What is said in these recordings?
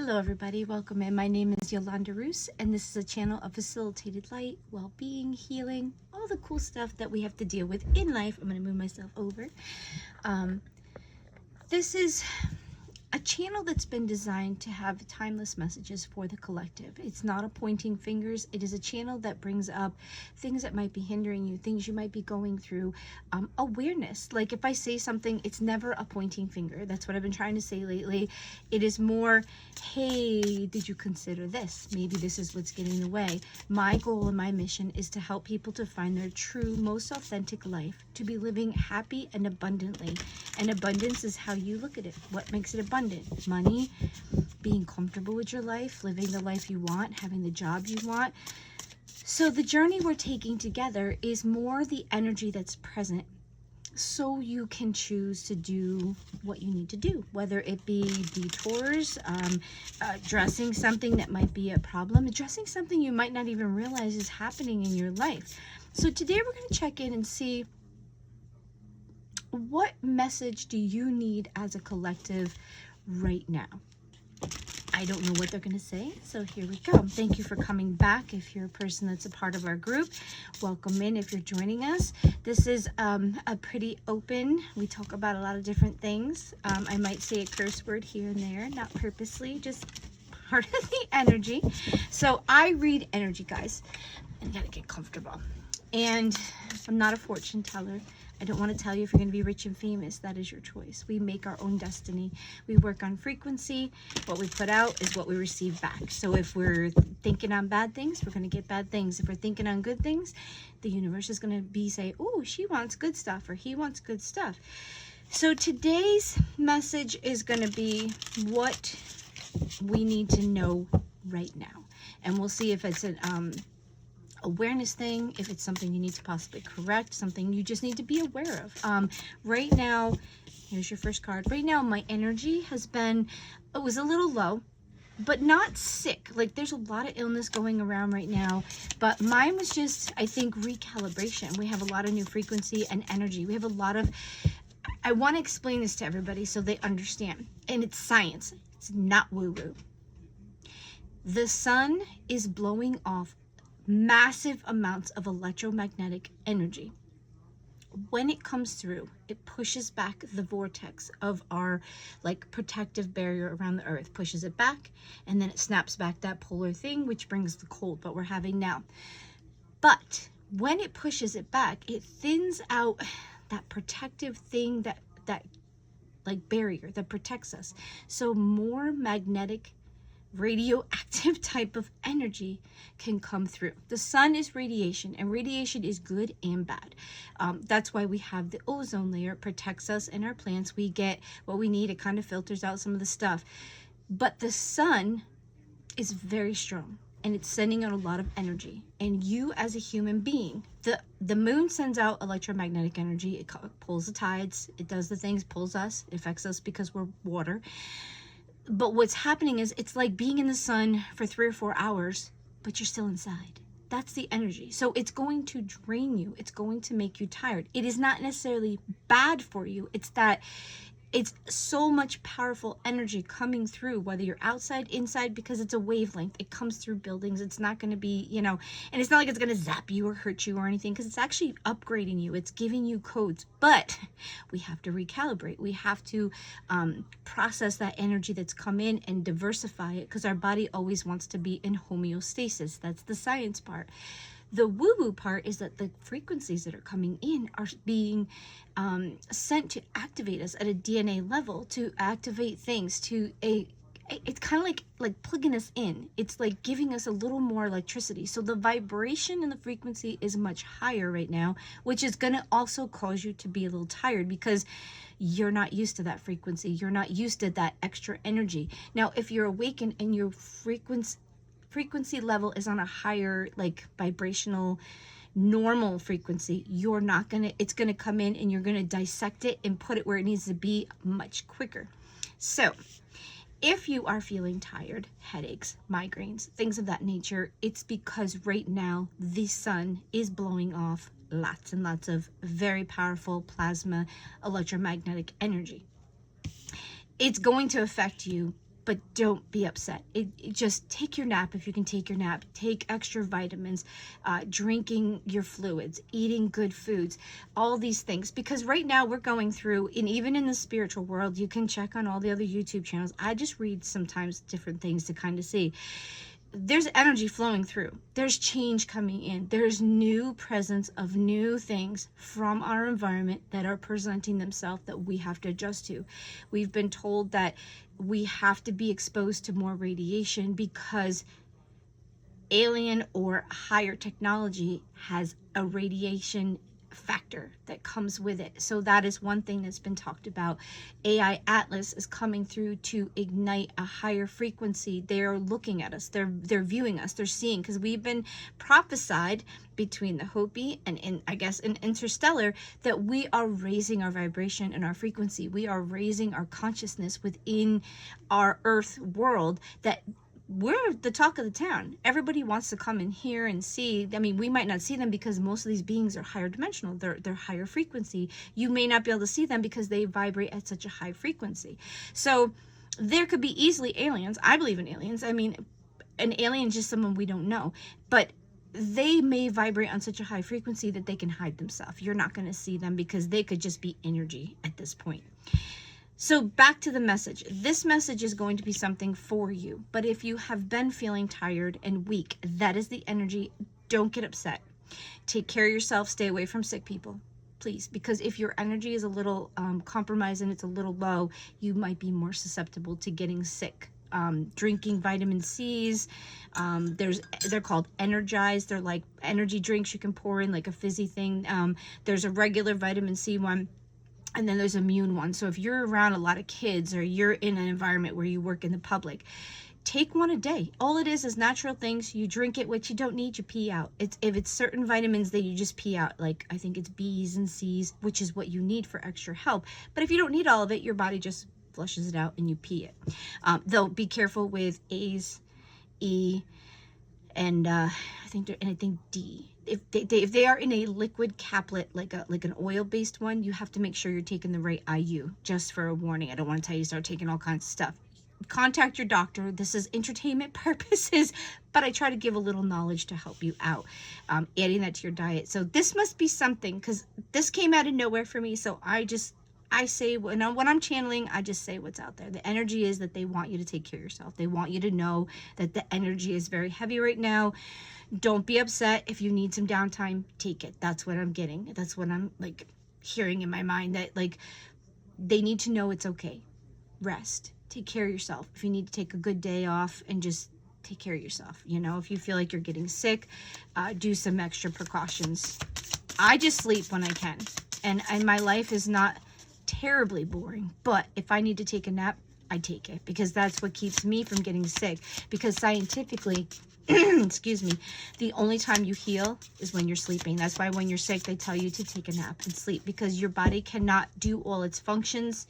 Hello everybody, welcome in. My name is Yolanda Roos and this is a channel of facilitated light, well-being, healing, all the cool stuff that we have to deal with in life. I'm going to move myself over. This is a channel that's been designed to have timeless messages for the collective. It's not a pointing fingers. It is a channel that brings up things that might be hindering you, things you might be going through, awareness. Like if I say something, it's never a pointing finger. That's what I've been trying to say lately. It is more, hey, did you consider this? Maybe this is what's getting in the way. My goal and my mission is to help people to find their true, most authentic life, to be living happy and abundantly. And abundance is how you look at it. What makes it abundant? Money, being comfortable with your life, living the life you want, having the job you want. So the journey we're taking together is more the energy that's present, so you can choose to do what you need to do, whether it be detours, addressing something that might be a problem, addressing something you might not even realize is happening in your life. So today we're going to check in and see, what message do you need as a collective right now? I don't know what they're going to say, so here we go. Thank you for coming back. If you're a person that's a part of our group, welcome in if you're joining us. This is a pretty open, we talk about a lot of different things. I might say a curse word here and there, not purposely, just part of the energy. So I read energy, guys, and you gotta get comfortable. And I'm not a fortune teller. I don't want to tell you if you're going to be rich and famous. That is your choice. We make our own destiny. We work on frequency. What we put out is what we receive back. So if we're thinking on bad things, we're going to get bad things. If we're thinking on good things, the universe is going to be say, oh, she wants good stuff, or he wants good stuff. So today's message is going to be what we need to know right now. And we'll see if it's an awareness thing, if it's something you need to possibly correct, something you just need to be aware of. Right now, here's your first card. Right now, my energy has been, it was a little low, but not sick. Like there's a lot of illness going around right now, but mine was just, I think, recalibration. We have a lot of new frequency and energy. We have a lot of, I want to explain this to everybody so they understand. And it's science. It's not woo-woo. The sun is blowing off massive amounts of electromagnetic energy. When it comes through, it pushes back the vortex of our protective barrier around the earth, pushes it back, and then it snaps back that polar thing, which brings the cold that we're having now. But when it pushes it back, it thins out that protective thing, that barrier that protects us. So more magnetic, radioactive type of energy can come through. The sun is radiation, and radiation is good and bad. That's why we have the ozone layer. It protects us and our plants. We get what we need. It kind of filters out some of the stuff. But the sun is very strong, and it's sending out a lot of energy. And you as a human being, the moon sends out electromagnetic energy. It pulls the tides. It does the things, pulls us. It affects us because we're water. But what's happening is it's like being in the sun for 3 or 4 hours, but you're still inside. That's the energy. So it's going to drain you. It's going to make you tired. It is not necessarily bad for you. It's that it's so much powerful energy coming through, whether you're outside, inside, because it's a wavelength. It comes through buildings. It's not going to be, and it's not like it's going to zap you or hurt you or anything, because it's actually upgrading you. It's giving you codes. But we have to recalibrate. We have to process that energy that's come in and diversify it, because our body always wants to be in homeostasis. That's the science part. The woo-woo part is that the frequencies that are coming in are being sent to activate us at a DNA level, to activate things, it's kind of like plugging us in. It's like giving us a little more electricity. So the vibration and the frequency is much higher right now, which is going to also cause you to be a little tired, because you're not used to that frequency. You're not used to that extra energy. Now, if you're awakened and your frequency level is on a higher vibrational normal frequency, it's gonna come in and you're gonna dissect it and put it where it needs to be much quicker. So if you are feeling tired, headaches, migraines, things of that nature, it's because right now the sun is blowing off lots and lots of very powerful plasma electromagnetic energy. It's going to affect you but don't be upset. It just take your nap if you can take your nap. Take extra vitamins, drinking your fluids, eating good foods, all these things. Because right now we're going through, and even in the spiritual world, you can check on all the other YouTube channels. I just read sometimes different things to kind of see. There's energy flowing through. There's change coming in. There's new presence of new things from our environment that are presenting themselves that we have to adjust to. We've been told that we have to be exposed to more radiation because alien or higher technology has a radiation factor that comes with it. So that is one thing that's been talked about. AI Atlas is coming through to ignite a higher frequency. They're looking at us, they're viewing us, they're seeing, because we've been prophesied between the Hopi and in Interstellar that we are raising our vibration and our frequency. We are raising our consciousness within our earth world, that we're the talk of the town. Everybody wants to come in here and see. I mean, we might not see them because most of these beings are higher dimensional. They're higher frequency. You may not be able to see them because they vibrate at such a high frequency. So there could be easily aliens. I believe in aliens. I mean, an alien is just someone we don't know. But they may vibrate on such a high frequency that they can hide themselves. You're not going to see them because they could just be energy at this point. So back to the message. This message is going to be something for you. But if you have been feeling tired and weak, that is the energy. Don't get upset. Take care of yourself. Stay away from sick people, please. Because if your energy is a little compromised and it's a little low, you might be more susceptible to getting sick. Drinking vitamin C's. They're called Energized. They're like energy drinks you can pour in, like a fizzy thing. There's a regular vitamin C one. And then there's immune one. So if you're around a lot of kids or you're in an environment where you work in the public, take one a day. All it is natural things. You drink it. What you don't need, you pee out. If it's certain vitamins that you just pee out, like I think it's B's and C's, which is what you need for extra help. But if you don't need all of it, your body just flushes it out and you pee it. Though be careful with A's, E, and I think D. If they are in a liquid caplet, like an oil-based one, you have to make sure you're taking the right IU. Just for a warning, I don't want to tell you to start taking all kinds of stuff. Contact your doctor. This is entertainment purposes, but I try to give a little knowledge to help you out. Adding that to your diet. So this must be something, because this came out of nowhere for me. So I say, when I'm channeling, I just say what's out there. The energy is that they want you to take care of yourself. They want you to know that the energy is very heavy right now. Don't be upset. If you need some downtime, take it. That's what I'm getting. That's what I'm like hearing in my mind, that like they need to know it's okay. Rest. Take care of yourself. If you need to take a good day off and just take care of yourself. You know, if you feel like you're getting sick, do some extra precautions. I just sleep when I can. And my life is not terribly boring, but if I need to take a nap, I take it, because that's what keeps me from getting sick. Because scientifically, excuse me, the only time you heal is when you're sleeping. That's why when you're sick, they tell you to take a nap and sleep, because your body cannot do all its functions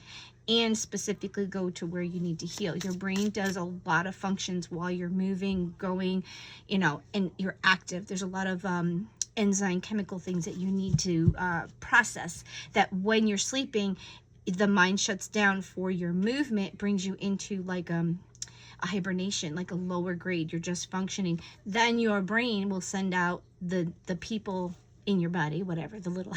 and specifically go to where you need to heal. Your brain does a lot of functions while you're moving, going, you know, and you're active. There's a lot of enzyme chemical things that you need to process, that when you're sleeping, the mind shuts down for your movement, brings you into like a hibernation, like a lower grade. You're just functioning. Then your brain will send out the people in your body, whatever, the little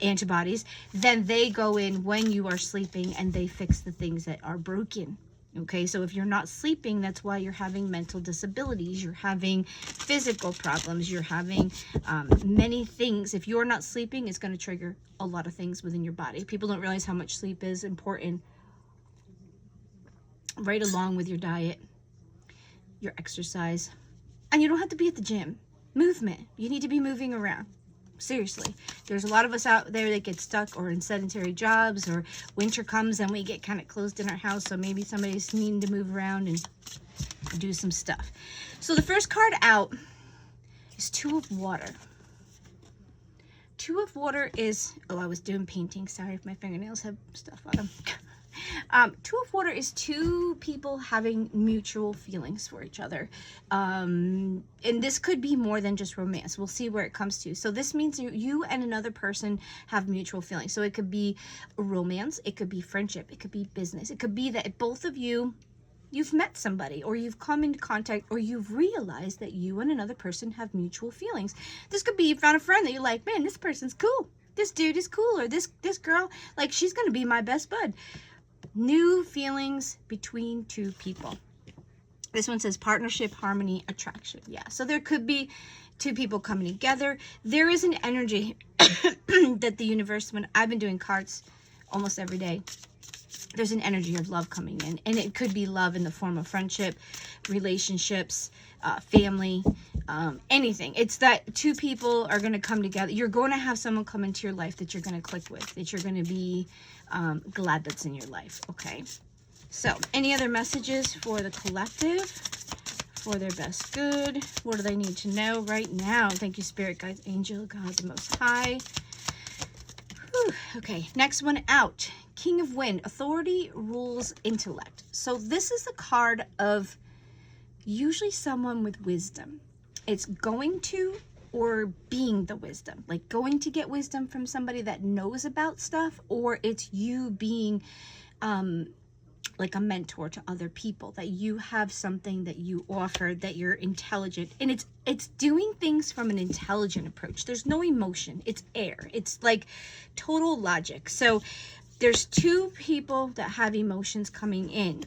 antibodies. Then they go in when you are sleeping and they fix the things that are broken. Okay, so if you're not sleeping, that's why you're having mental disabilities, you're having physical problems, you're having many things. If you're not sleeping, it's going to trigger a lot of things within your body. People don't realize how much sleep is important, right along with your diet, your exercise. And you don't have to be at the gym. Movement. You need to be moving around. Seriously, there's a lot of us out there that get stuck or in sedentary jobs, or winter comes and we get kind of closed in our house, so maybe somebody's needing to move around and do some stuff. So the first card out is Two of Water. Two of Water is, oh, I was doing painting, sorry if my fingernails have stuff on them. Two of Water is two people having mutual feelings for each other. And this could be more than just romance. We'll see where it comes to. So this means you and another person have mutual feelings. So it could be romance, it could be friendship, it could be business. It could be that both of you you've met somebody, or you've come into contact, or you've realized that you and another person have mutual feelings. This could be you found a friend that you're like, man, this person's cool. This dude is cool, or this girl, like, she's gonna be my best bud. New feelings between two people. This one says partnership, harmony, attraction. Yeah, so there could be two people coming together. There is an energy that the universe, when I've been doing cards almost every day, there's an energy of love coming in. And it could be love in the form of friendship, relationships, family, anything. It's that two people are going to come together. You're going to have someone come into your life that you're going to click with, that you're going to be glad that's in your life. Okay. So, any other messages for the collective, for their best good? What do they need to know right now? Thank you, Spirit Guides, Angel, God, the Most High. Whew. Okay, next one out. King of Wind, authority rules intellect. So this is a card of usually someone with wisdom. It's going to or being the wisdom, like going to get wisdom from somebody that knows about stuff, or it's you being like a mentor to other people, that you have something that you offer, that you're intelligent, and it's doing things from an intelligent approach. There's no emotion. It's air. It's like total logic. So there's two people that have emotions coming in.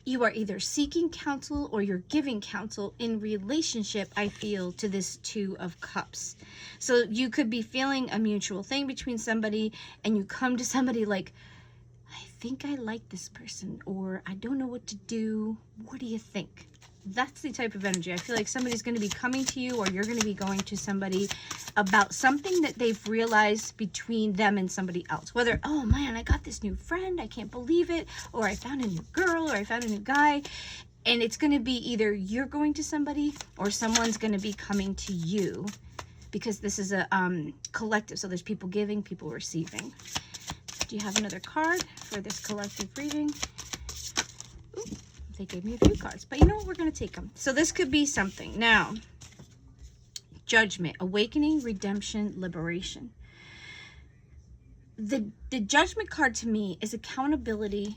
You are either seeking counsel or you're giving counsel in relationship, I feel, to this Two of Cups. So you could be feeling a mutual thing between somebody, and you come to somebody like, I think I like this person, or I don't know what to do. What do you think? That's the type of energy. I feel like somebody's going to be coming to you, or you're going to be going to somebody about something that they've realized between them and somebody else. Whether, oh man, I got this new friend, I can't believe it, or I found a new girl, or I found a new guy. And it's going to be either you're going to somebody, or someone's going to be coming to you, because this is a collective. So there's people giving, people receiving. Do you have another card for this collective reading? Ooh, they gave me a few cards, but you know what? We're going to take them. So this could be something. Now, Judgment, awakening, redemption, liberation. The Judgment card to me is accountability,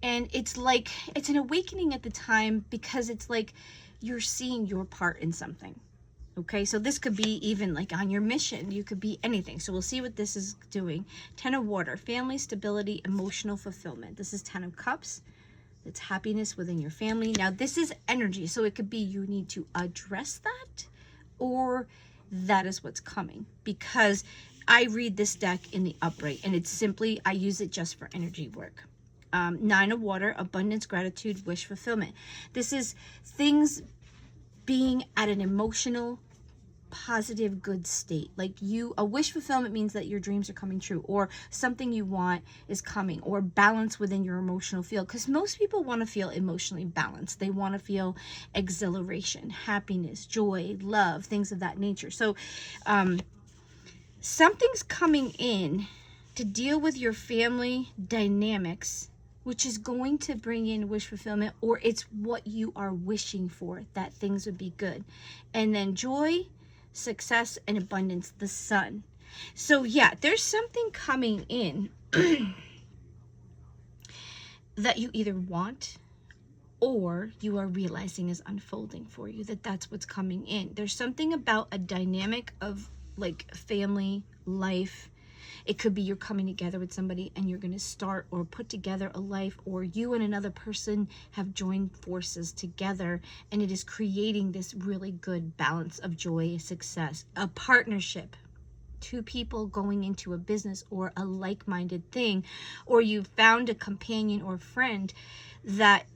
and it's like, it's an awakening at the time, because it's like you're seeing your part in something. Okay, so this could be even like on your mission. You could be anything. So we'll see what this is doing. 10 of Water, family, stability, emotional fulfillment. This is 10 of Cups. It's happiness within your family. Now, this is energy. So it could be you need to address that, or that is what's coming. Because I read this deck in the upright, and it's simply, I use it just for energy work. 9 of Water, abundance, gratitude, wish fulfillment. This is things being at an emotional, positive, good state. Like a wish fulfillment means that your dreams are coming true, or something you want is coming, or balance within your emotional field. Because most people want to feel emotionally balanced. They want to feel exhilaration, happiness, joy, love, things of that nature. So something's coming in to deal with your family dynamics, which is going to bring in wish fulfillment, or it's what you are wishing for, that things would be good. And then joy, success, and abundance, the Sun. So yeah, there's something coming in that you either want, or you are realizing is unfolding for you, that's what's coming in. There's something about a dynamic of like family, life. It could be you're coming together with somebody and you're going to start or put together a life, or you and another person have joined forces together, and it is creating this really good balance of joy, success, a partnership, two people going into a business or a like-minded thing, or you found a companion or friend that,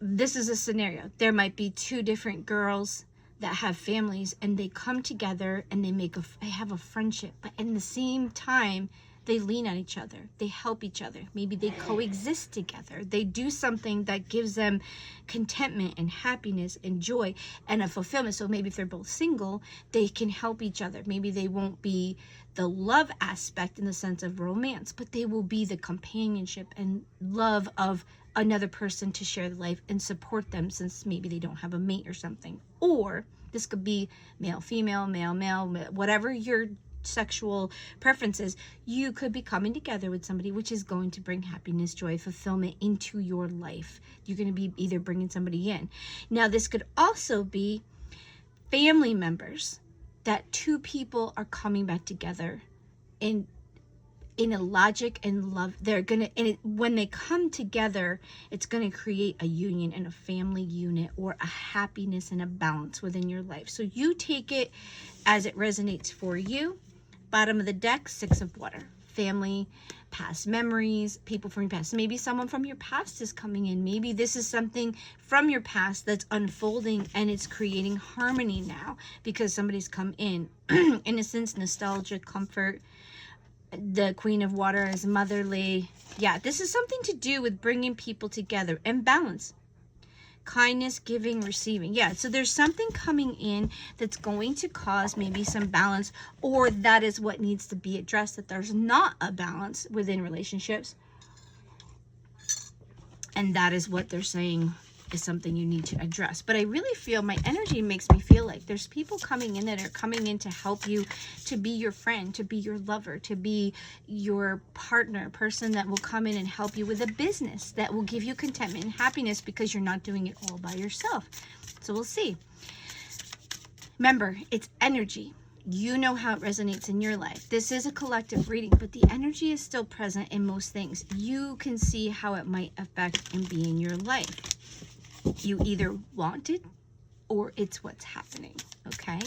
this is a scenario. There might be two different girls that have families, and they come together and they have a friendship, but in the same time they lean on each other, they help each other, maybe they coexist together, they do something that gives them contentment and happiness and joy and a fulfillment. So maybe if they're both single, they can help each other. Maybe they won't be the love aspect in the sense of romance, but they will be the companionship and love of another person to share life and support them, since maybe they don't have a mate or something. Or this could be male, female, male, male, whatever your sexual preferences, you could be coming together with somebody which is going to bring happiness, joy, fulfillment into your life. You're going to be either bringing somebody in. Now, this could also be family members, that two people are coming back together in a logic and love. They're gonna, and when they come together, it's gonna create a union and a family unit, or a happiness and a balance within your life. So you take it as it resonates for you. Bottom of the deck, Six of Water. Family, past memories, people from your past. Maybe someone from your past is coming in. Maybe this is something from your past that's unfolding and it's creating harmony now because somebody's come in. Innocence, nostalgia, comfort. The Queen of Water is motherly. Yeah, this is something to do with bringing people together and balance. Kindness, giving, receiving. Yeah, so there's something coming in that's going to cause maybe some balance, or that is what needs to be addressed, that there's not a balance within relationships. And that is what they're saying is something you need to address. But I really feel, my energy makes me feel like there's people coming in that are coming in to help you, to be your friend, to be your lover, to be your partner, person that will come in and help you with a business that will give you contentment and happiness because you're not doing it all by yourself. So we'll see. Remember, it's energy. You know how it resonates in your life. This is a collective reading, but the energy is still present in most things. You can see how it might affect and be in your life. You either want it or it's what's happening. Okay,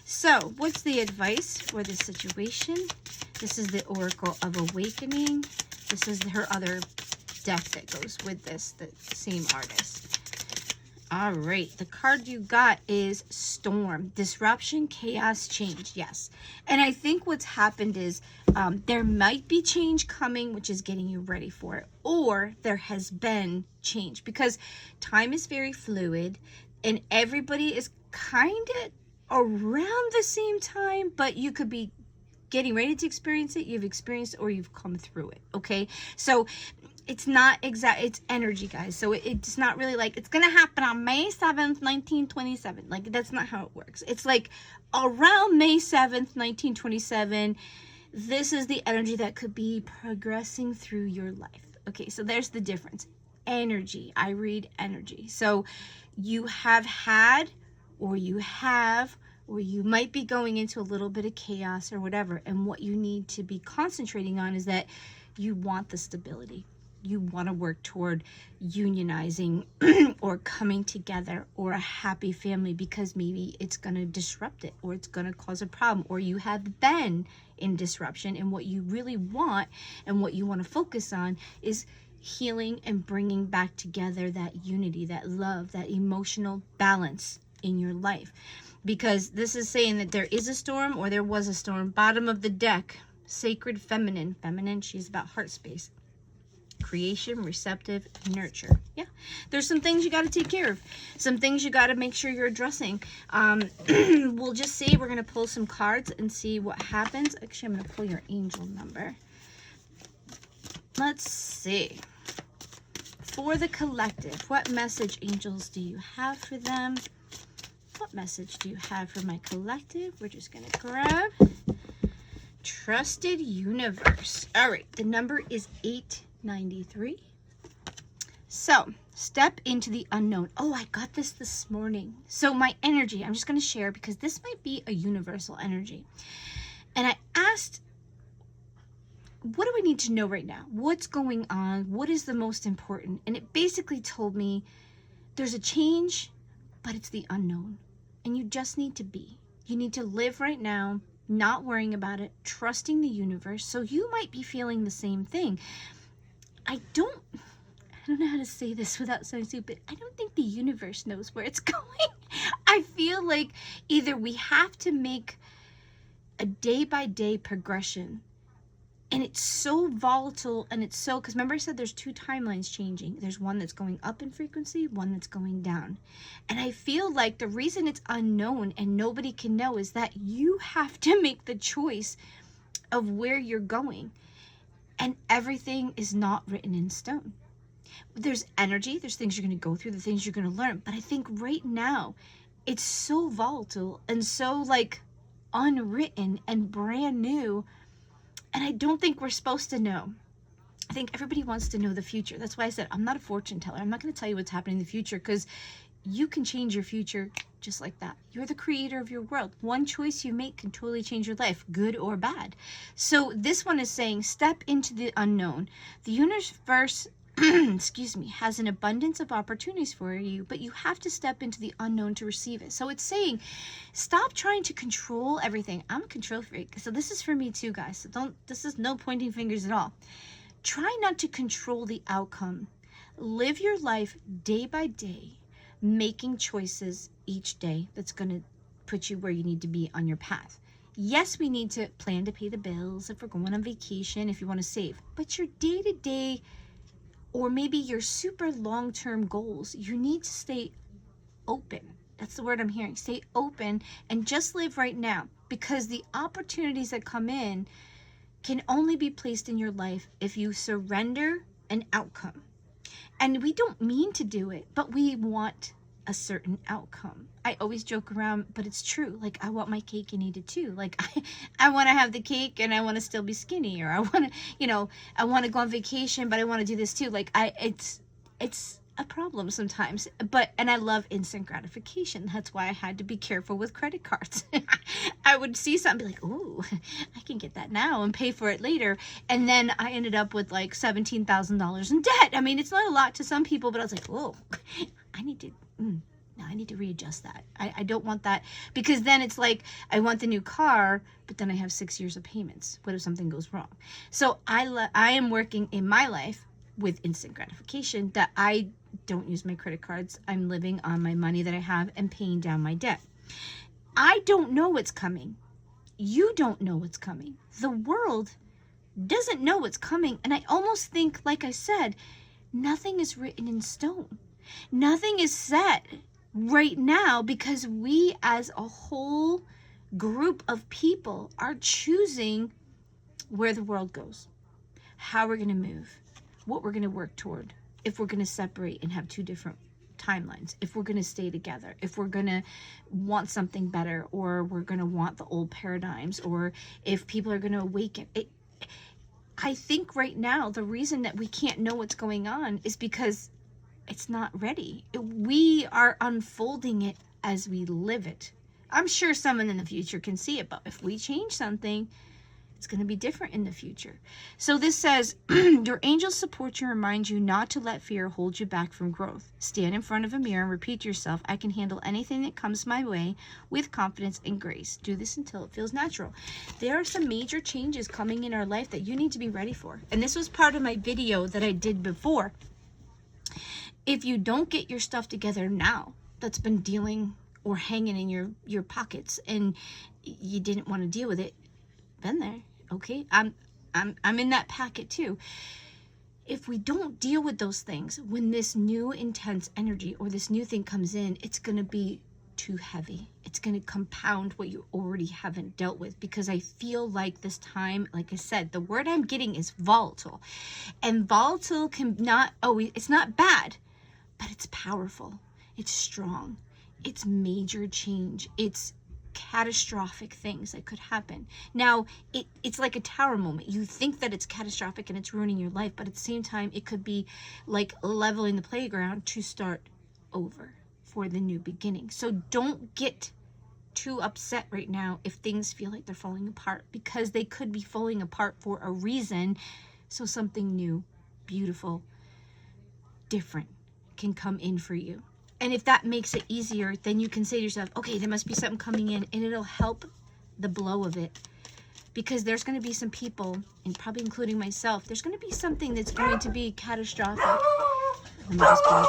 so what's the advice for this situation? This is the Oracle of Awakening. This is her other deck that goes with this, the same artist. All right, the card you got is Storm. Disruption, chaos, change. Yes. And I think what's happened is there might be change coming, which is getting you ready for it. Or there has been change, because time is very fluid and everybody is kind of around the same time, but you could be getting ready to experience it, you've experienced, or you've come through it. Okay, so it's not exact, it's energy, guys. So it's not really like it's gonna happen on May 7th, 1927. Like, that's not how it works. It's like around May 7th, 1927, this is the energy that could be progressing through your life. Okay, so there's the difference. Energy, I read energy. So you have had, or you have, or you might be going into a little bit of chaos or whatever. And what you need to be concentrating on is that you want the stability. You want to work toward unionizing or coming together, or a happy family, because maybe it's going to disrupt it, or it's going to cause a problem, or you have been in disruption. And what you really want and what you want to focus on is healing and bringing back together that unity, that love, that emotional balance in your life. Because this is saying that there is a storm, or there was a storm. Bottom of the deck, Sacred Feminine. Feminine, she's about heart space. Creation, receptive, nurture. Yeah, there's some things you got to take care of. Some things you got to make sure you're addressing. We'll just see. We're going to pull some cards and see what happens. Actually, I'm going to pull your angel number. Let's see. For the collective, what message, angels, do you have for them? What message do you have for my collective? We're just going to grab Trusted Universe. All right, the number is 893. So, step into the unknown. Oh, I got this morning. So my energy, I'm just going to share, because this might be a universal energy. And I asked, what do I need to know right now? What's going on? What is the most important? And it basically told me there's a change, but it's the unknown. And you just need to be. You need to live right now, not worrying about it, trusting the universe. So you might be feeling the same thing. I don't know how to say this without sounding stupid. I don't think the universe knows where it's going. I feel like either we have to make a day-by-day progression, and it's so volatile, and it's so, because remember I said there's two timelines changing. There's one that's going up in frequency, one that's going down. And I feel like the reason it's unknown and nobody can know is that you have to make the choice of where you're going. And everything is not written in stone. There's energy, there's things you're going to go through, the things you're going to learn. But I think right now, it's so volatile and so like unwritten and brand new. And I don't think we're supposed to know. I think everybody wants to know the future. That's why I said I'm not a fortune teller. I'm not going to tell you what's happening in the future, because you can change your future just like that. You're the creator of your world. One choice you make can totally change your life, good or bad. So this one is saying, step into the unknown. The universe excuse me, has an abundance of opportunities for you, but you have to step into the unknown to receive it. So it's saying, stop trying to control everything. I'm a control freak, so this is for me too, guys. So this is no pointing fingers at all. Try not to control the outcome. Live your life day by day, making choices each day that's going to put you where you need to be on your path. Yes, we need to plan to pay the bills if we're going on vacation, if you want to save, but your day-to-day or maybe your super long-term goals, you need to stay open. That's the word I'm hearing. Stay open and just live right now, because the opportunities that come in can only be placed in your life if you surrender an outcome. And we don't mean to do it, but we want a certain outcome. I always joke around, but it's true. Like, I want my cake and eat it too. Like, I want to have the cake and I want to still be skinny, or I want to, I want to go on vacation, but I want to do this too. Like, it's a problem sometimes, and I love instant gratification. That's why I had to be careful with credit cards. I would see something, be like, "Ooh, I can get that now and pay for it later." And then I ended up with like $17,000 in debt. I mean, it's not a lot to some people, but I was like, "Whoa, I need to readjust that. I don't want that," because then it's like, I want the new car, but then I have 6 years of payments. What if something goes wrong? So I am working in my life with instant gratification, that I don't use my credit cards. I'm living on my money that I have and paying down my debt. I don't know what's coming. You don't know what's coming. The world doesn't know what's coming. And I almost think, like I said, nothing is written in stone. Nothing is set right now, because we as a whole group of people are choosing where the world goes, how we're going to move, what we're going to work toward, if we're going to separate and have two different timelines, if we're going to stay together, if we're going to want something better, or we're going to want the old paradigms, or if people are going to awaken. I think right now the reason that we can't know what's going on is because it's not ready. We are unfolding it as we live it. I'm sure someone in the future can see it, but if we change something, it's going to be different in the future. So this says, your angels support you and remind you not to let fear hold you back from growth. Stand in front of a mirror and repeat to yourself, I can handle anything that comes my way with confidence and grace. Do this until it feels natural. There are some major changes coming in our life that you need to be ready for. And this was part of my video that I did before. If you don't get your stuff together now, that's been dealing or hanging in your pockets, and you didn't want to deal with it, been there. Okay, I'm in that packet too. If we don't deal with those things, when this new intense energy or this new thing comes in, it's going to be too heavy. It's going to compound what you already haven't dealt with, because I feel like this time, like I said, the word I'm getting is volatile. And volatile it's not bad, but it's powerful. It's strong. It's major change. It's catastrophic things that could happen. Now, it's like a tower moment. You think that it's catastrophic and it's ruining your life, but at the same time, it could be like leveling the playground to start over for the new beginning. So don't get too upset right now if things feel like they're falling apart, because they could be falling apart for a reason. So something new, beautiful, different can come in for you. And if that makes it easier, then you can say to yourself, okay, there must be something coming in, and it'll help the blow of it. Because there's going to be some people, and probably including myself, there's going to be something that's going to be catastrophic. Let me just pause.